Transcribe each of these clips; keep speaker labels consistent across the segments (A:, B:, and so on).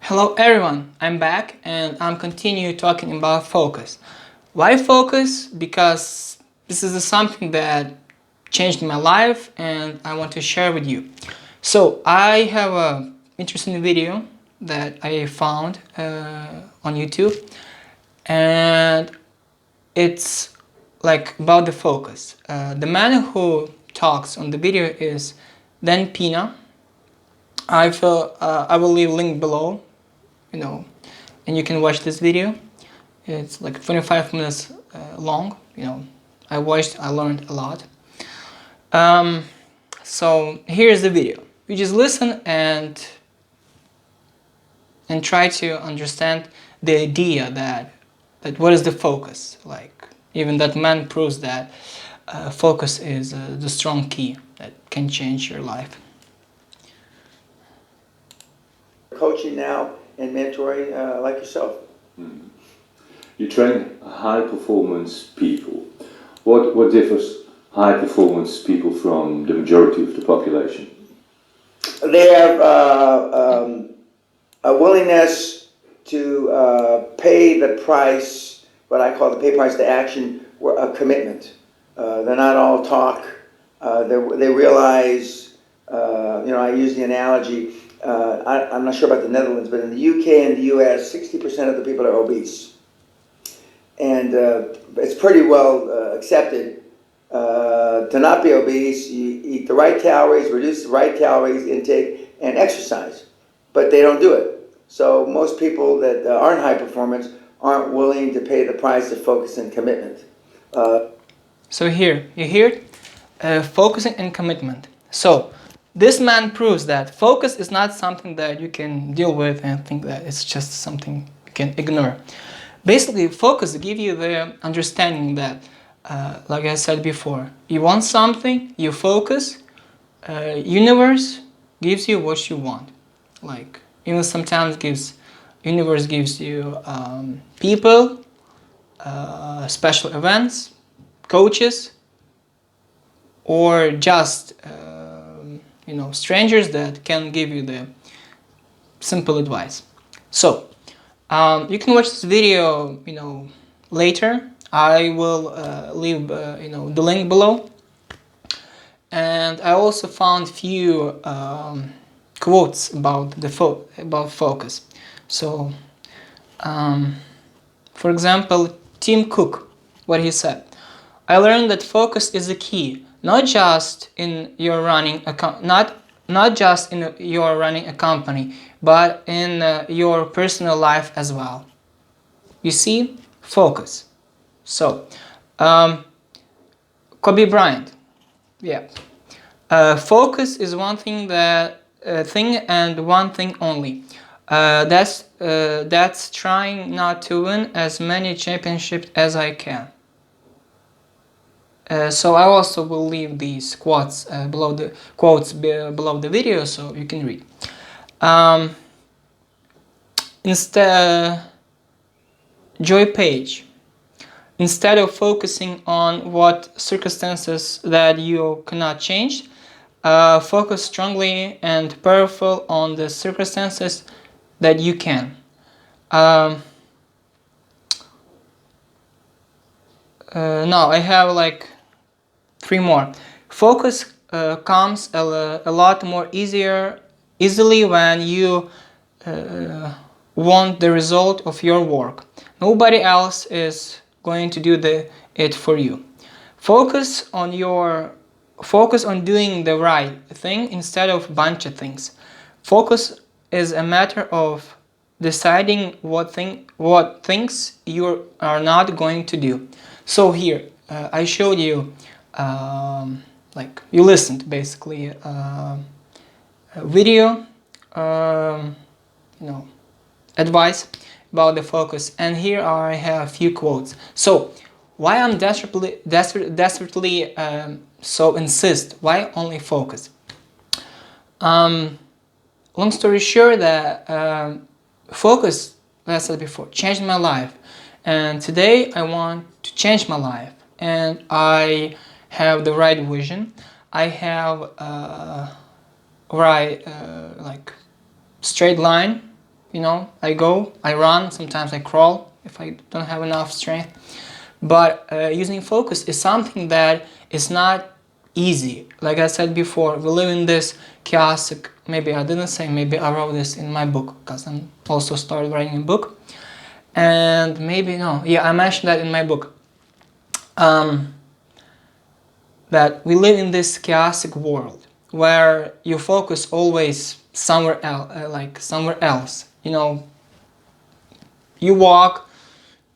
A: Hello everyone, I'm back and I'm continue talking about focus. Why focus? Because this is something that changed my life and I want to share with you. So I have a interesting video that I found on YouTube, and it's like about the focus. The man who talks on the video is Dan Pina. I will leave link below, and you can watch this video. It's like 25 minutes long. I learned a lot. Um, so here's the video. You just listen and try to understand the idea that what is the focus. Like even that man proves that focus is the strong key that can change your life.
B: Coaching now and mentoring like yourself.
C: You train high-performance people. What differs high-performance people from the majority of the population?
B: They have a willingness to pay the price, what I call the pay price to action, a commitment. They're not all talk. They realize, I use the analogy, I'm not sure about the Netherlands, but in the UK and the US, 60% of the people are obese. And it's pretty well accepted to not be obese. You eat the right calories, reduce the right calories intake, and exercise. But they don't do it. So most people that aren't high performance aren't willing to pay the price of focus and commitment.
A: So here, you hear it? Focusing and commitment. So this man proves that focus is not something that you can deal with and think that it's just something you can ignore. Basically, focus gives you the understanding that, like I said before, you want something, you focus, universe gives you what you want. Like even sometimes universe gives you people, special events, coaches, or just strangers that can give you the simple advice. So you can watch this video later. I will leave the link below, and I also found few quotes about about focus. So for example, Tim Cook, what he said: I learned that focus is the key, not just in your running not just in your running a company, but in your personal life as well. You see, focus. So, Kobe Bryant, yeah. Focus is one thing thing and one thing only. That's trying not to win as many championships as I can. So I also will leave these quotes below the video, so you can read. Joy Page. Instead of focusing on what circumstances that you cannot change, focus strongly and powerful on the circumstances that you can. Now I have like 3 more. Focus comes a lot more easily when you want the result of your work. Nobody else is going to do it for you. Focus on doing the right thing instead of bunch of things. Focus is a matter of deciding what things you are not going to do. So here I showed you like you listened basically a video advice about the focus, and here I have a few quotes. So why I'm desperately so insist, why only focus? Long story short, that focus, as I said before, changed my life, and today I want to change my life, and I have the right vision. I have right like straight line You know, I go, I run, sometimes I crawl if I don't have enough strength. But using focus is something that is not easy. Like I said before, we live in this chaotic, maybe I didn't say, maybe I wrote this in my book, because I'm also started writing a book. And maybe, no, yeah, I mentioned that in my book. That we live in this chaotic world where you focus always somewhere else, somewhere else. You know, you walk,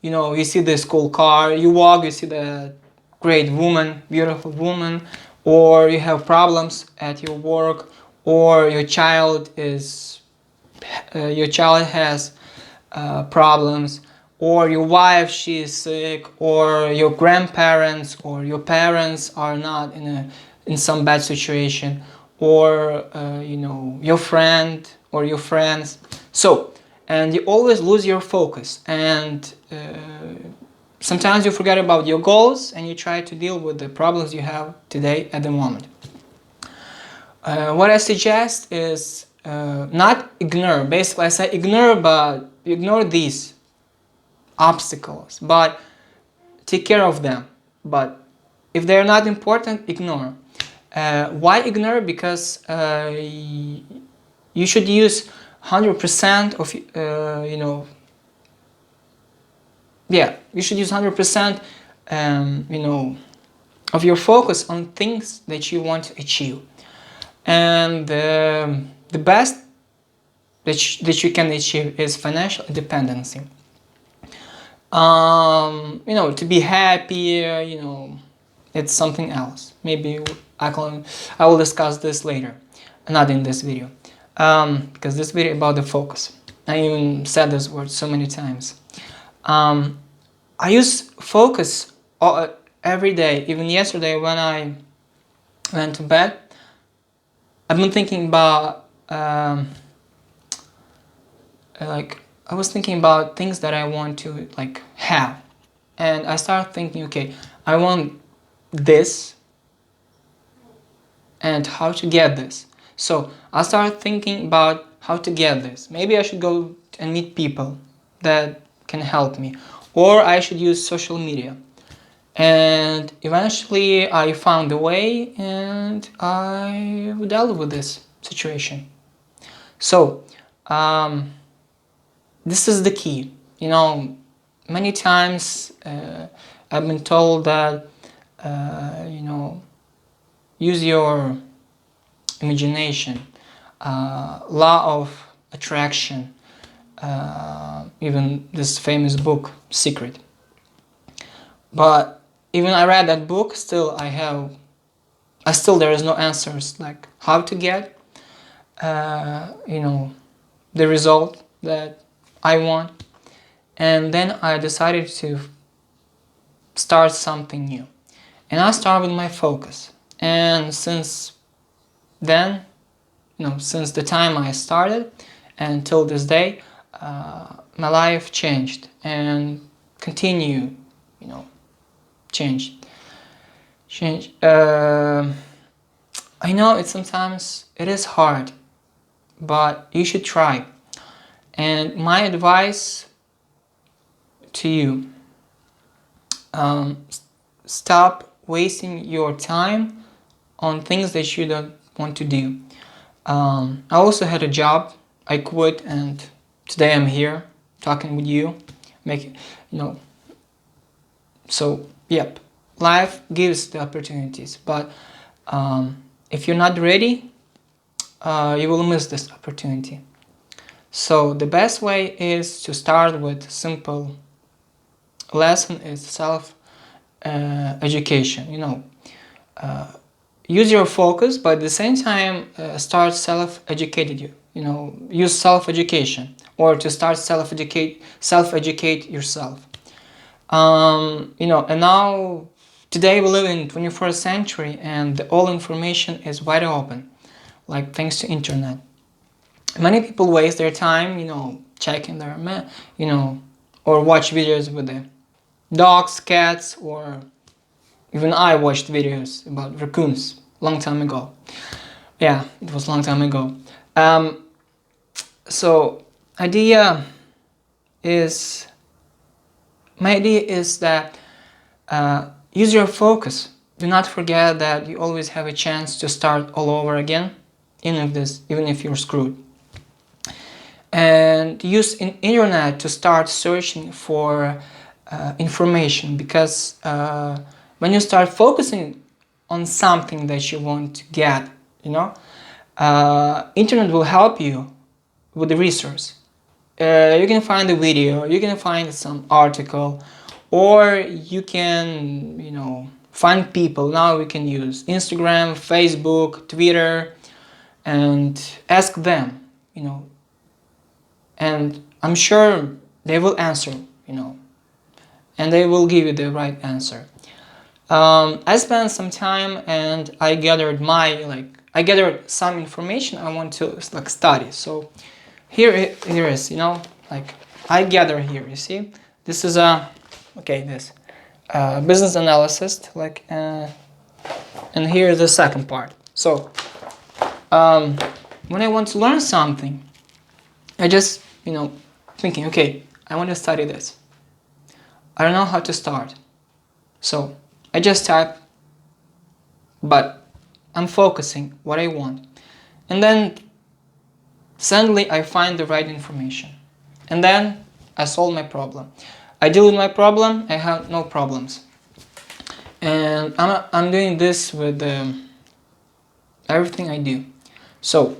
A: you know, you see this cool car, you walk, you see the great woman, beautiful woman, or you have problems at your work, or your child has problems, or your wife, she is sick, or your grandparents or your parents are not in some bad situation, or you know, your friend or your friends. So, and you always lose your focus, and sometimes you forget about your goals and you try to deal with the problems you have today at the moment. What I suggest is not ignore. Basically, I say ignore, but ignore these obstacles, but take care of them. But if they're not important, ignore. Why ignore? Because you should use 100% of you know. Yeah, you should use 100% you know, of your focus on things that you want to achieve. And the best that you can achieve is financial independence. You know, to be happy, you know, it's something else. Maybe I will discuss this later, not in this video, because this video about the focus. I even said this word so many times. I use focus every day. Even yesterday when I went to bed, I've been thinking about like I was thinking about things that I want to like have, and I started thinking, okay, I want this, and how to get this. So I started thinking about how to get this. Maybe I should go and meet people that can help me, or I should use social media. And eventually I found a way, and I dealt with this situation. So this is the key. You know, many times I've been told that you know, use your imagination, law of attraction, even this famous book Secret. But even I read that book, still there is no answers like how to get you know, the result that I want. And then I decided to start something new, and I started with my focus. And since then, you know, since the time I started until this day, my life changed and continue, you know, change. I know sometimes it is hard, but you should try. And my advice to you, stop wasting your time on things that you don't want to do. I also had a job. I quit, and today I'm here talking with you, you know. So yep, life gives the opportunities, but if you're not ready, you will miss this opportunity. So the best way is to start with simple lesson is self education. You know, use your focus, but at the same time start self-educated you. You know, use self-education, or to start self-educate yourself. You know, and now today we live in 21st century, and all information is wide open, like thanks to internet. Many people waste their time, you know, checking their you know, or watch videos with the dogs, cats, or even I watched videos about raccoons long time ago. Yeah, it was long time ago. So idea is my idea is that use your focus. Do not forget that you always have a chance to start all over again, even if you're screwed. And use internet to start searching for information, because when you start focusing on something that you want to get, internet will help you with the resource. You can find a video, you can find some article, or you can, find people. Now we can use Instagram, Facebook, Twitter, and ask them, and I'm sure they will answer, and they will give you the right answer. I spent some time and I gathered some information I want to study. So here is, I gather here. You see, this is this business analysis, and here is the second part. So when I want to learn something, I just thinking, okay, I want to study this. I don't know how to start, so I just type, but I'm focusing what I want, and then suddenly I find the right information, and then I solve my problem. I deal with my problem, I have no problems. And I'm doing this with everything I do. So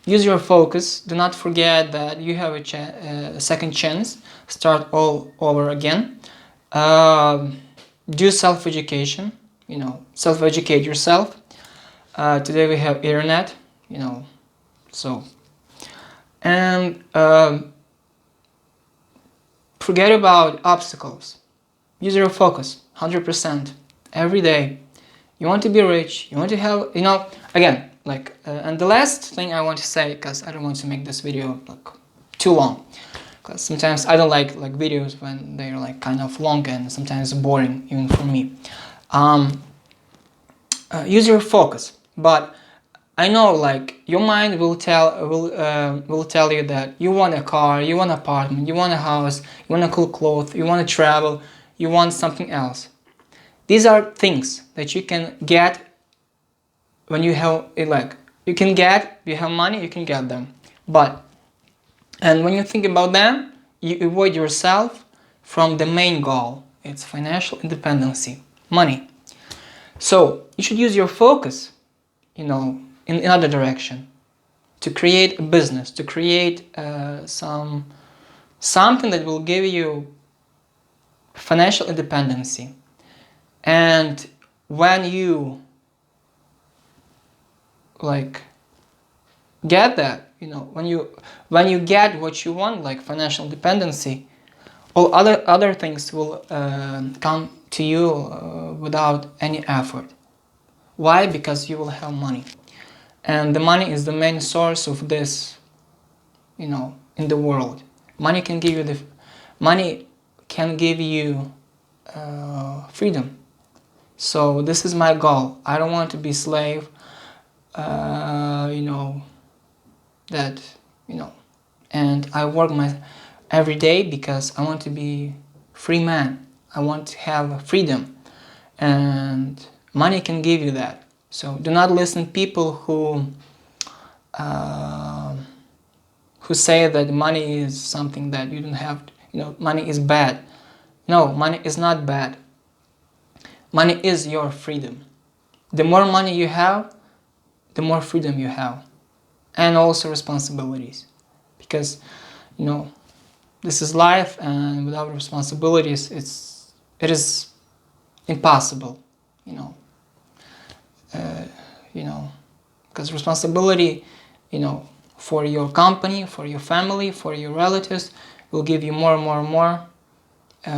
A: use your focus. Do not forget that you have a second chance. Start all over again. Do self-education. Self-educate yourself. Today we have internet. So, and forget about obstacles. Use your focus 100% every day. You want to be rich. You want to have, again, and the last thing I want to say, because I don't want to make this video too long, because sometimes I don't like videos when they're kind of long and sometimes boring even for me. Use your focus, but I know your mind will tell you that you want a car, you want an apartment, you want a house, you want a cool clothes, you want to travel, you want something else. These are things that you can get when you have you have money, you can get them. And when you think about them, you avoid yourself from the main goal. It's financial independency, money. So you should use your focus, in another direction, to create a business, to create something that will give you financial independency. And when you get that, when you get what you want, like financial independency, all other things will come to you without any effort. Why? Because you will have money, and the money is the main source of this, in the world. Money can give you freedom. So this is my goal. I don't want to be slave. And I work every day because I want to be free man. I want to have freedom, and money can give you that. So do not listen to people who say that money is something that you don't have. Money is bad. No, money is not bad. Money is your freedom. The more money you have, the more freedom you have, and also responsibilities, because this is life, and without responsibilities it is impossible, because responsibility for your company, for your family, for your relatives will give you more and more and more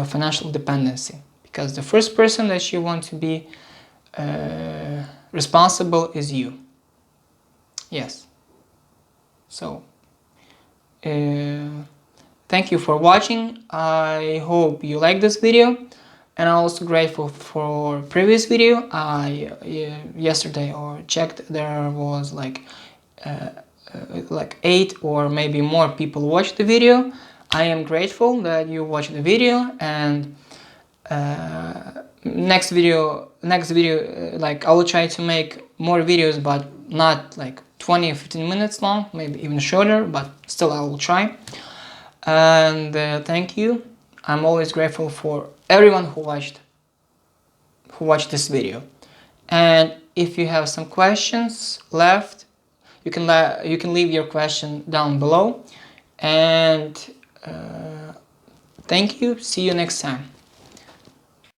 A: financial dependency, because the first person that you want to be responsible is you. Yes. So thank you for watching. I hope you like this video, and I'm also grateful for previous video. I yesterday checked, there was like 8 or maybe more people watch the video. I am grateful that you watched the video, and next video like I will try to make more videos, but not like 20 or 15 minutes long, maybe even shorter, but still I will try. And thank you. I'm always grateful for everyone who watched this video. And if you have some questions left, you can leave your question down below. And thank you. See you next time.